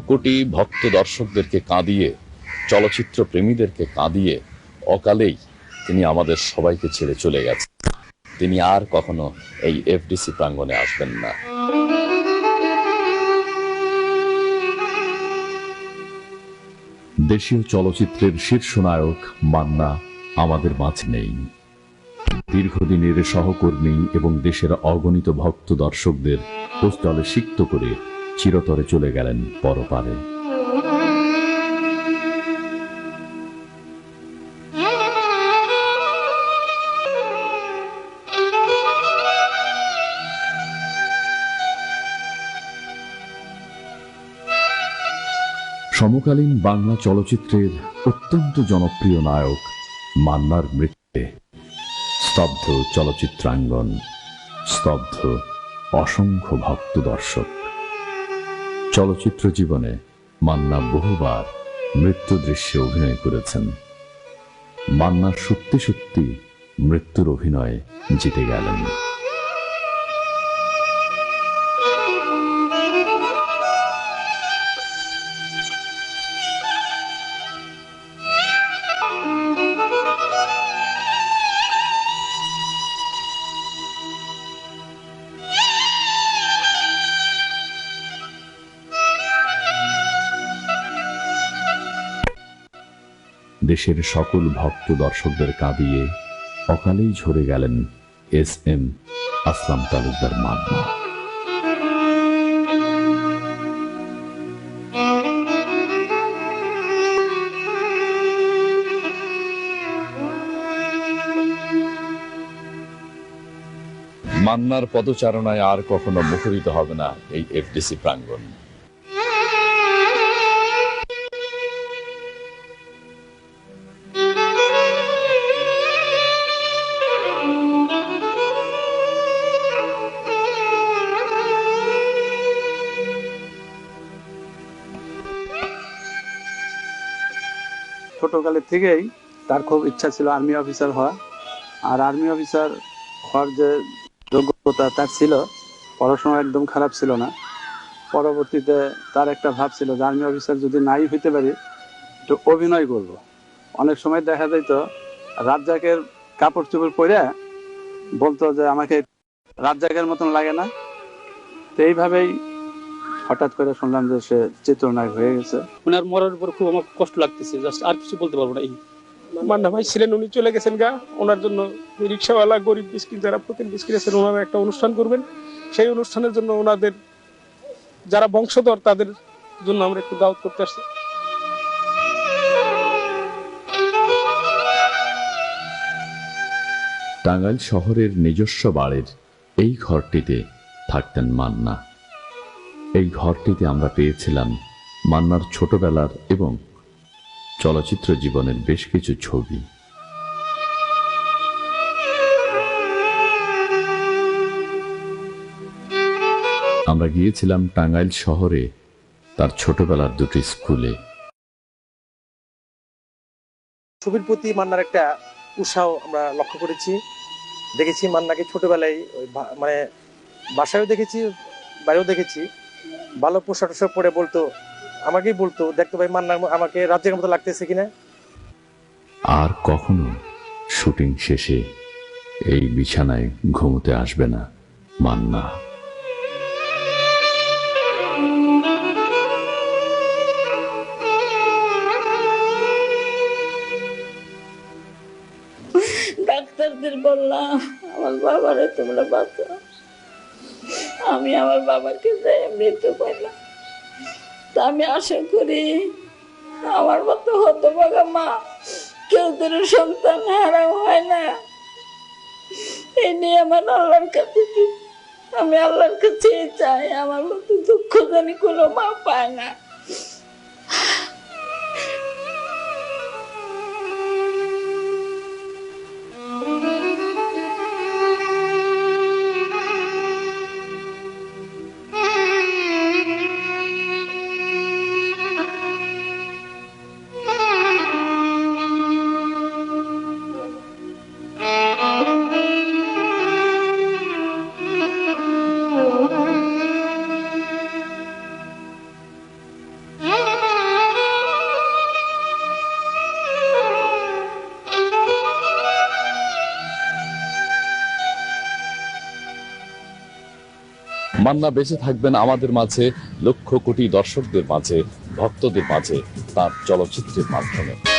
কোটি ভক্ত দর্শকদেরকে কাঁদিয়ে, চলচ্চিত্র প্রেমীদেরকে কাঁদিয়ে অকালেই তিনি আমাদের সবাইকে ছেড়ে চলে গেছেন। তিনি আর কখনো এই এফডিসি প্রাঙ্গণে আসবেন না। দেশীয় চলচ্চিত্রের শীর্ষ নায়ক মান্না আমাদের মাঝে নেই। দীর্ঘদিনের সহকর্মী এবং দেশের অগণিত ভক্ত দর্শকদের পোস্টলে সিক্ত করে চিরতরে চলে গেলেন পরপারে। সমকালীন বাংলা চলচ্চিত্রের অত্যন্ত জনপ্রিয় নায়ক মান্নার মৃত্যুতে স্তব্ধ চলচ্চিত্রাঙ্গন, স্তব্ধ অসংখ্য ভক্ত দর্শক। চলচ্চিত্র জীবনে মান্না বহুবার মৃত্যু দৃশ্যে অভিনয় করেছেন। মান্না সত্যি সত্যি মৃত্যুর অভিনয়ে জিতে গেলেন। দেশের সকল ভক্ত দর্শকদের কাঁদিয়ে অকালেই ঝরে গেলেন এস.এম. আসলাম তালুকদার মান্না। মান্নার পদচারণায় আর কখনো মুখরিত হবে না এই এফডিসি প্রাঙ্গণ। ছোটকালের থেকেই তার খুব ইচ্ছা ছিল আর্মি অফিসার হওয়া। আর আর্মি অফিসার হওয়ার যে যোগ্যতা তার ছিল, পড়াশোনা একদম খারাপ ছিল না। পরবর্তীতে তার একটা ভাব ছিল যে আর্মি অফিসার যদি নাই হইতে পারি একটু অভিনয় করব। অনেক সময় দেখা যাইতো রাজ্জাকের কাপড় চোপড় পরে বলতো যে আমাকে রাজ্জাকের মতন লাগে না। তো এইভাবেই হঠাৎ করে শুনলাম যে সে চিত্রনায়ক হয়ে গেছে। ওনার মরার উপর খুব আমার কষ্ট লাগতেছে, জাস্ট আর কিছু বলতে পারবো না। এই মান্না ভাই ছিলেন, উনি চলে গেছেন গা। ওনার জন্য রিক্সাওয়ালা, গরিব মিসকিন যারা প্রতিদিন মিসকিন আছেন, ওনারা একটা অনুষ্ঠান করবেন। সেই অনুষ্ঠানের জন্য ওনাদের যারা বংশধর তাদের জন্য আমরা একটু দাওয়াত করতে আসছি। টাঙ্গাইল শহরের নিজস্ব বাড়ির এই ঘরটিতে থাকতেন মান্না। এই ঘরটিতে আমরা পেয়েছিলাম মান্নার ছোটবেলার এবং চলচ্চিত্র জীবনের বেশ কিছু ছবি। আমরা গিয়েছিলাম টাঙ্গাইল শহরে তার ছোটবেলার দুটি স্কুলে। ছবির প্রতি মান্নার একটা উৎসাহ আমরা লক্ষ্য করেছি। দেখেছি মান্নাকে ছোটবেলায় মানে বাসায়ও দেখেছি, বাইরেও দেখেছি। ভালো পোশাক টোশাক পরে বলতো, আমাকেই বলতো, দেখতো ভাই মান্নার আমাকে রাজ্যের মতো লাগতেছে কিনা। আর কখনো শুটিং শেষে এই বিছানায় ঘুমোতে আসবে না মান্না। ডাক্তারদের বললাম আমার বাবারে তোমরা বাঁচাও। আমি আমার বাবাকে যাই মৃত্যু পাইলাম। তা আমি আশা করি আমার মতো হতভাগা মা কেউ তোর সন্তান হারাও হয় না। এই নিয়ে আমার আল্লাহর কাছে, আমি আল্লাহর কাছে চাই আমার মতো দুঃখ জানি কোনো মা পায় না। মান্না বেঁচে থাকবেন আমাদের মাঝে, লক্ষ কোটি দর্শকদের মাঝে, ভক্তদের মাঝে তার চলচ্চিত্রের মাধ্যমে।